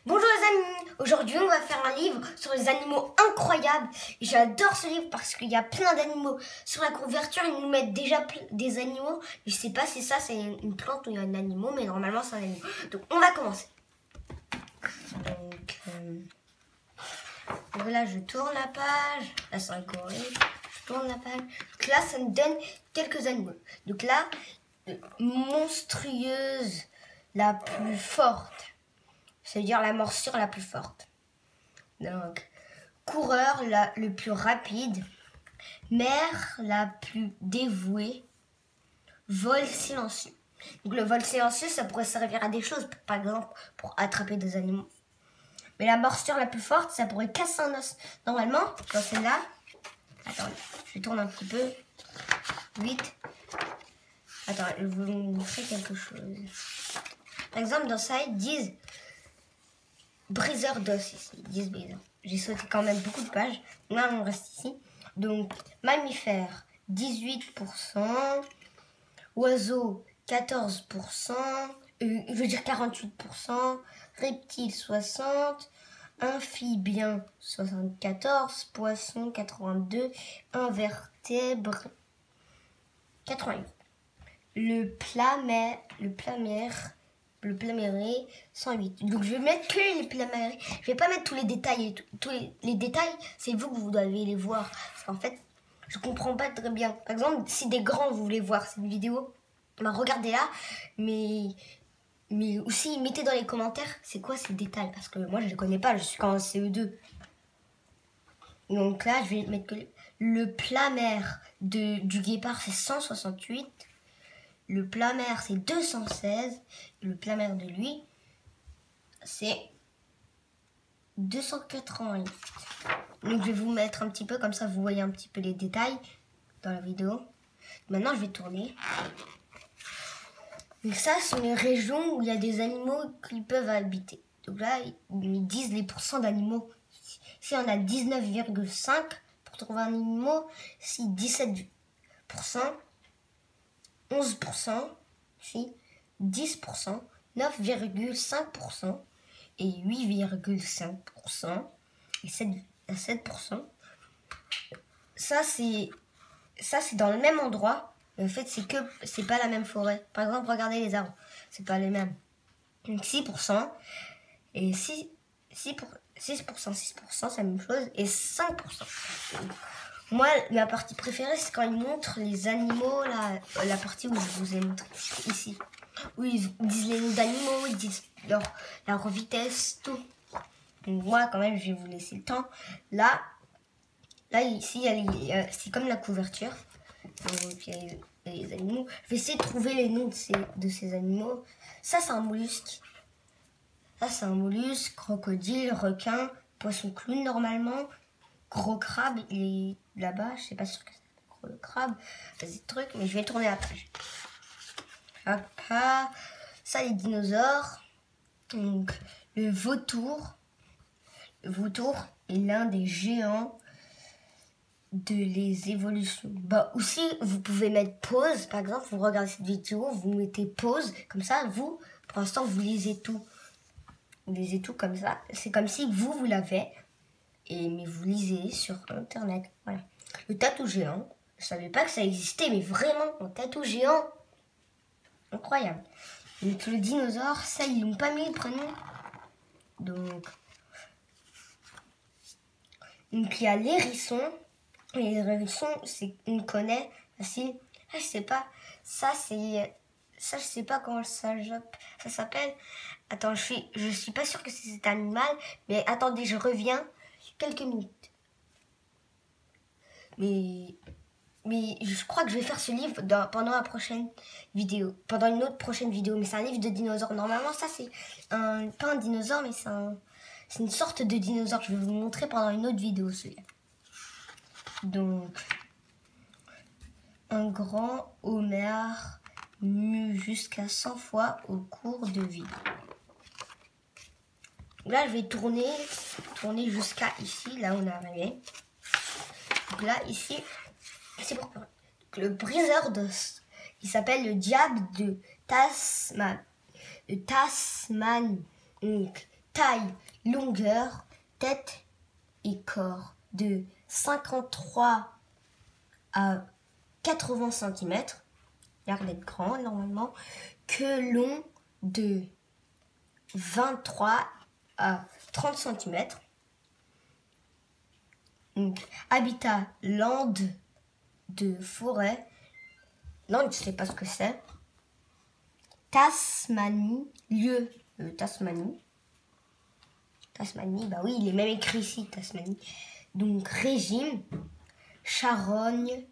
Bonjour les amis, aujourd'hui on va faire un livre sur les animaux incroyables. J'adore ce livre parce qu'il y a plein d'animaux. Sur la couverture ils nous mettent déjà des animaux. Je sais pas si ça c'est une plante ou il y a un animal, mais normalement c'est un animal. Donc on va commencer. Donc là je tourne la page, là c'est un gorille, je tourne la page. Donc là ça me donne quelques animaux. Donc là, monstrueuse, la plus forte. C'est-à-dire la morsure la plus forte. Donc, coureur le plus rapide. Mère la plus dévouée. Vol silencieux. Donc, le vol silencieux, ça pourrait servir à des choses. Par exemple, pour attraper des animaux. Mais la morsure la plus forte, ça pourrait casser un os. Normalement, dans celle-là... Attends, je tourne un petit peu. Vite. Attends, je vais vous montrer quelque chose. Par exemple, dans ça, ils disent... briseur d'os ici, ils disent briseur. J'ai sauté quand même beaucoup de pages. Là, on reste ici. Donc, mammifère, 18%. Oiseau, 14%. Je veux dire 48%. Reptile, 60%. Amphibien, 74%. Poisson, 82%. Invertébrés, 88%. Le pluméré, 108. Donc je vais mettre que les plumérés. Je vais pas mettre tous les détails. Tous les détails, c'est vous que vous devez les voir. Parce qu'en fait, je comprends pas très bien. Par exemple, si des grands vous voulez voir cette vidéo, ben regardez-la. Mais aussi, mettez dans les commentaires, c'est quoi ces détails. Parce que moi, je les connais pas. Je suis qu'en CE2. Donc là, je vais mettre que le plumère du guépard, c'est 168. Le plumère, c'est 216. Le plumère de lui, c'est 288. Donc, je vais vous mettre un petit peu, comme ça, vous voyez un petit peu les détails dans la vidéo. Maintenant, je vais tourner. Donc, ça, ce sont les régions où il y a des animaux qui peuvent habiter. Donc là, ils disent les pourcents d'animaux. Ici, on a 19,5 pour trouver un animal. Ici, 17%. 11%, ici, 10%, 9,5% et 8,5% et 7%. Ça, c'est dans le même endroit. Mais en fait, c'est pas la même forêt. Par exemple, regardez les arbres. C'est pas les mêmes. Donc 6% et 6%, c'est la même chose. Et 5%. Moi, ma partie préférée, c'est quand ils montrent les animaux, la partie où je vous ai montré, ici. Où ils disent les noms d'animaux, ils disent leur vitesse, tout. Donc moi, quand même, je vais vous laisser le temps. Là ici, c'est comme la couverture. Donc, il y a les animaux. Je vais essayer de trouver les noms de ces animaux. Ça, c'est un mollusque. Ça, c'est un mollusque, crocodile, requin, poisson clown, normalement. Gros crabe, il est là-bas, je sais pas sûr que c'est gros le crabe, des trucs, mais je vais tourner la page. Hop, ça les dinosaures. Donc le vautour. Le vautour est l'un des géants de les évolutions. Bah aussi, vous pouvez mettre pause, par exemple, vous regardez cette vidéo, vous mettez pause, comme ça, vous, pour l'instant, vous lisez tout. Vous lisez tout comme ça. C'est comme si vous l'avez. Mais vous lisez sur internet. Voilà. Le tatou géant. Je savais pas que ça existait, mais vraiment, un tatou géant. Incroyable. Donc le dinosaure, ça, ils n'ont pas mis le prénom. Donc il y a l'hérisson. Les hérissons, on connaît facile. Ah, je sais pas. Ça, je sais pas comment ça s'appelle. Attends, je suis pas sûre que c'est cet animal. Mais attendez, je reviens. Quelques minutes. Mais je crois que je vais faire ce livre pendant la prochaine vidéo. Pendant une autre prochaine vidéo. Mais c'est un livre de dinosaures. Normalement, ça, c'est pas un dinosaure, mais c'est une sorte de dinosaure. Je vais vous montrer pendant une autre vidéo, celui-là. Donc, un grand homard mue jusqu'à 100 fois au cours de vie. Là, je vais tourner jusqu'à ici, là où on est arrivé. Donc là, ici, c'est pour le briseur d'os. Il s'appelle le diable de Tasman. Donc, taille, longueur, tête et corps de 53 à 80 cm, l'air d'être grand normalement, que long de 23 à 30 cm. Donc, habitat lande de forêt. Non, je ne sais pas ce que c'est. Tasmanie, lieu Tasmanie. Tasmanie, bah oui, il est même écrit ici, Tasmanie. Donc, régime, charogne,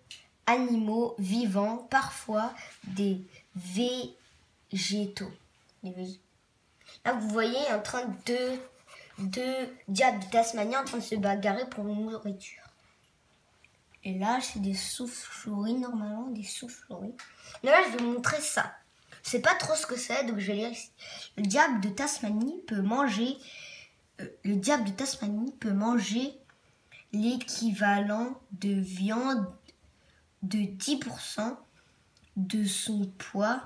animaux vivants, parfois des végétaux. Là, vous voyez en train de diables de Tasmanie en train de se bagarrer pour une nourriture. Et là, c'est des souffles-souris, normalement, des souffles-souris. Là, je vais vous montrer ça. Je sais pas trop ce que c'est, donc je vais lire ici. Le diable de Tasmanie peut manger l'équivalent de viande de 10% de son poids.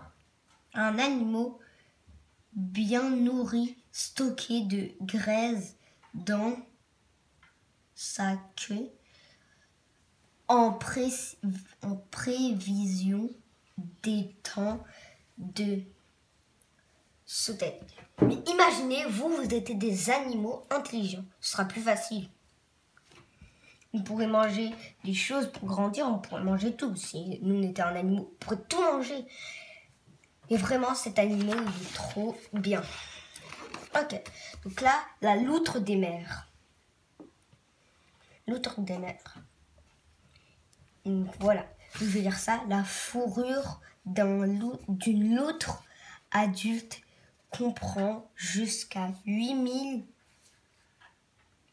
Un animal bien nourri, stocké de graisse dans sa queue en prévision des temps de sauter. Mais imaginez, vous étiez des animaux intelligents. Ce sera plus facile. On pourrait manger des choses pour grandir, on pourrait manger tout. Si nous on était un animal, on pourrait tout manger. Et vraiment, cet animal, il est trop bien. Ok, donc là, la loutre des mers. Loutre des mers. Donc voilà, je vais dire ça. La fourrure d'une loutre adulte comprend jusqu'à 8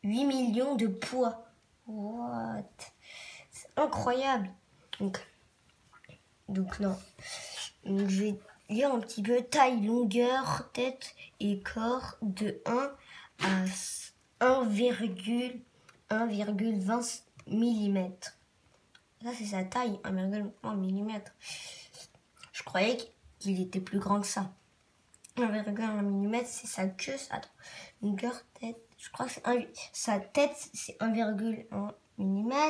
millions de poids. What? C'est incroyable. Donc non. Donc, je vais lire un petit peu. Taille, longueur, tête et corps de 1 à 1,20 mm. Ça, c'est sa taille, 1,1 mm. Je croyais qu'il était plus grand que ça. 1,1 mm, c'est sa queue, ça. Longueur, tête, je crois que sa tête, c'est 1,1 mm.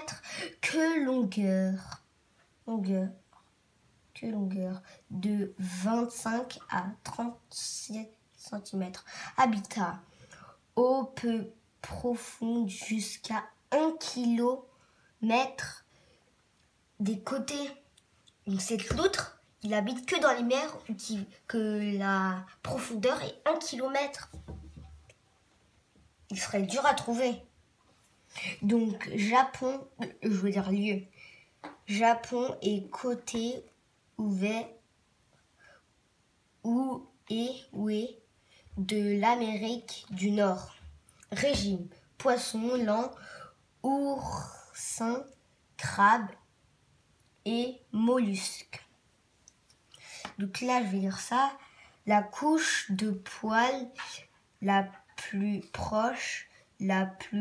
Que longueur. Longueur de 25 à 37 cm. Habitat, eau peu profonde jusqu'à 1 km des côtés. Donc cette loutre, il habite que dans les mers que la profondeur est 1 km. Il serait dur à trouver. Donc Japon, je veux dire lieu. Japon est côté ouvert où est de l'Amérique du Nord. Régime, poisson, lent, oursin, crabe et mollusques. Donc là, je vais dire ça. La couche de poils la plus proche, la couche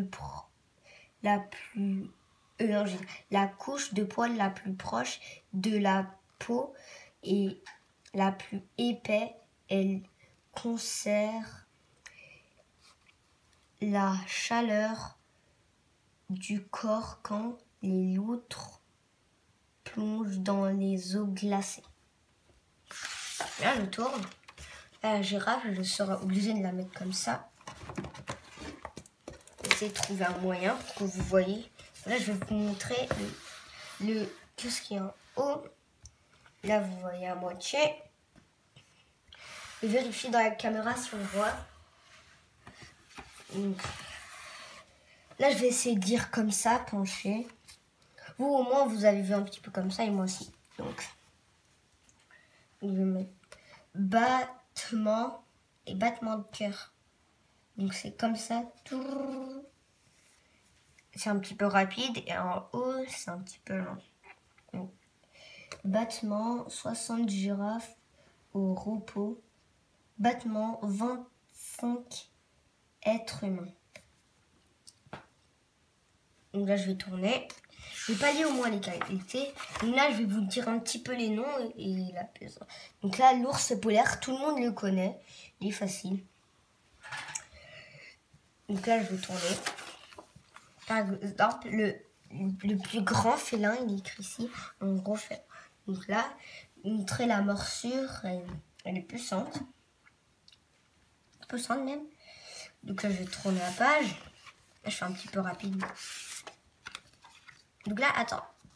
de poils la plus proche de la peau et la plus épais, elle conserve la chaleur du corps quand les loutres plongent dans les eaux glacées. Là, je tourne. La girafe, je serai obligée de la mettre comme ça. Essayez de trouver un moyen pour que vous voyez. Là, je vais vous montrer qu'est-ce qu'il y a en haut. Là, vous voyez à moitié. Je vérifie dans la caméra si on voit. Donc, là, je vais essayer de dire comme ça, penché. Vous, au moins, vous avez vu un petit peu comme ça et moi aussi. Donc, je vais mettre battement et battement de cœur. Donc, c'est comme ça. C'est un petit peu rapide et en haut, c'est un petit peu lent. Donc, battement, 60 girafes au repos. Battement, 25 êtres humains. Donc là, je vais tourner. Je vais pas lire au moins les qualités. Donc là, je vais vous dire un petit peu les noms et la pesant. Donc là, l'ours polaire, tout le monde le connaît. Il est facile. Donc là, je vais tourner. Par exemple, le plus grand félin, il est écrit ici, en gros félin. Donc là, montrer la morsure, elle est puissante. Puissante même. Donc là, je vais tourner la page. Là, je fais un petit peu rapide. Donc là,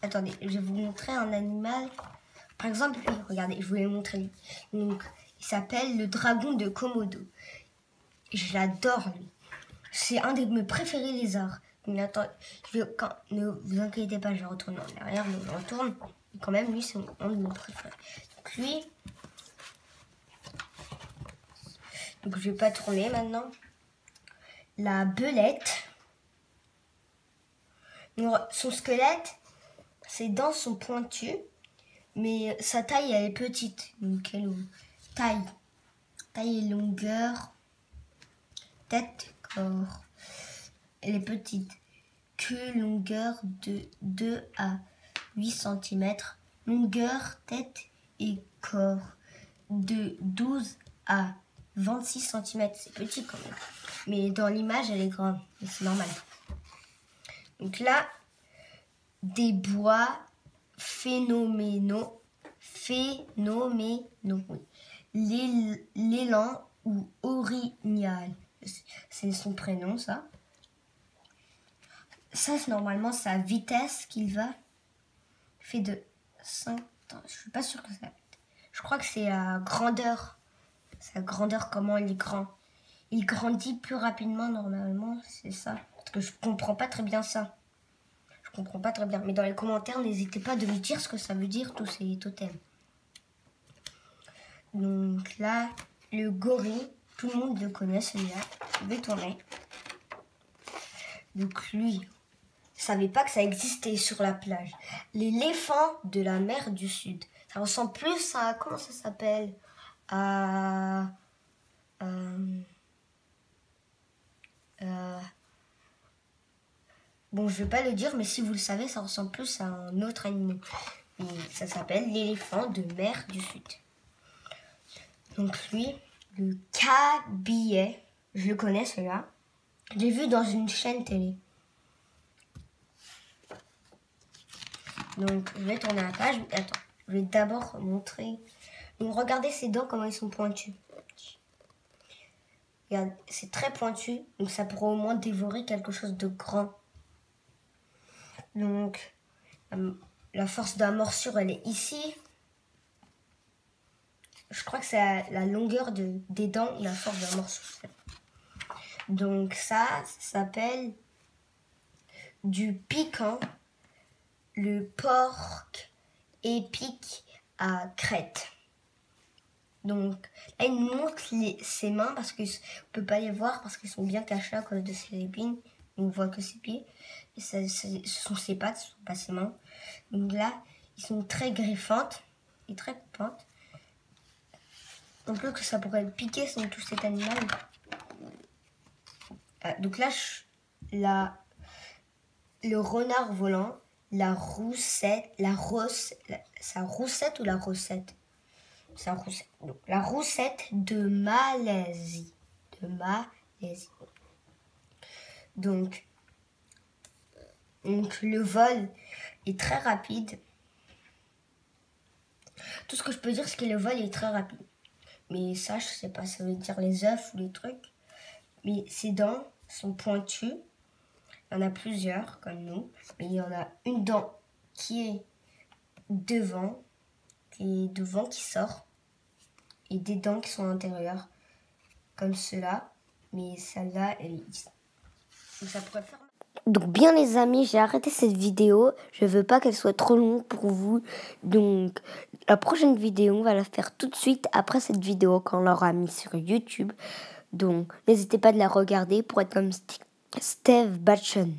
attendez, je vais vous montrer un animal. Par exemple, regardez, je vous l'ai montré. Donc, il s'appelle le dragon de Komodo. Je l'adore, lui. C'est un de mes préférés lézards. Mais attends, ne vous inquiétez pas, je vais retourner en arrière, donc je retourne. Et quand même, lui, c'est un de mes préférés. Donc lui, donc je vais pas tourner maintenant. La belette. Son squelette, ses dents sont pointues, mais sa taille, elle est petite. Donc taille et longueur, tête, corps. Elle est petite. Queue, longueur de 2 à 8 cm. Longueur, tête et corps de 12 à 26 cm. C'est petit quand même. Mais dans l'image, elle est grande. C'est normal. Donc là, des bois phénoménaux. Oui. L'élan ou orignal. C'est son prénom, ça. Ça, c'est normalement sa vitesse qu'il va. Fait de 5... Attends, je suis pas sûre que ça... Je crois que c'est la grandeur. Sa grandeur, comment il est grand. Il grandit plus rapidement, normalement. C'est ça. Parce que je comprends pas très bien ça. Je comprends pas très bien. Mais dans les commentaires, n'hésitez pas de me dire ce que ça veut dire, tous ces totems. Donc là, le gorille. Tout le monde le connaît, celui-là. Je vais tourner. Donc lui... Je savais pas que ça existait sur la plage. L'éléphant de la mer du Sud. Ça ressemble plus à... Comment ça s'appelle? Bon, je vais pas le dire, mais si vous le savez, ça ressemble plus à un autre animal. Et ça s'appelle l'éléphant de mer du Sud. Donc lui, le cabiai. Je le connais, celui-là. Je l'ai vu dans une chaîne télé. Donc, je vais tourner la page. Attends, je vais d'abord montrer. Donc, regardez ses dents, comment ils sont pointus. Regarde, c'est très pointu. Donc, ça pourrait au moins dévorer quelque chose de grand. Donc, la force de la morsure, elle est ici. Je crois que c'est la longueur des dents ou la force de la morsure. Donc, ça s'appelle du piquant. Le porc épic à crête. Donc là, il nous montre ses mains parce qu'on ne peut pas les voir parce qu'ils sont bien cachés à cause de ses épines. On ne voit que ses pieds. Et ce sont ses pattes, ce ne sont pas ses mains. Donc là, ils sont très griffantes et très coupantes. Un peu que ça pourrait le piquer sans tout cet animal. Donc là, le renard volant. La roussette ou la recette. C'est roussette. Donc, la roussette de Malaisie. Donc, le vol est très rapide. Tout ce que je peux dire, c'est que le vol est très rapide. Mais ça, je sais pas, ça veut dire les œufs ou les trucs. Mais ses dents sont pointues. Il y en a plusieurs, comme nous. Mais il y en a une dent qui est devant, qui sort. Et des dents qui sont à l'intérieur, comme cela. Mais celle-là, elle est ici. Donc ça pourrait faire... Donc bien les amis, j'ai arrêté cette vidéo. Je veux pas qu'elle soit trop longue pour vous. Donc la prochaine vidéo, on va la faire tout de suite après cette vidéo quand on l'aura mis sur YouTube. Donc n'hésitez pas de la regarder pour être comme Steve Batchen.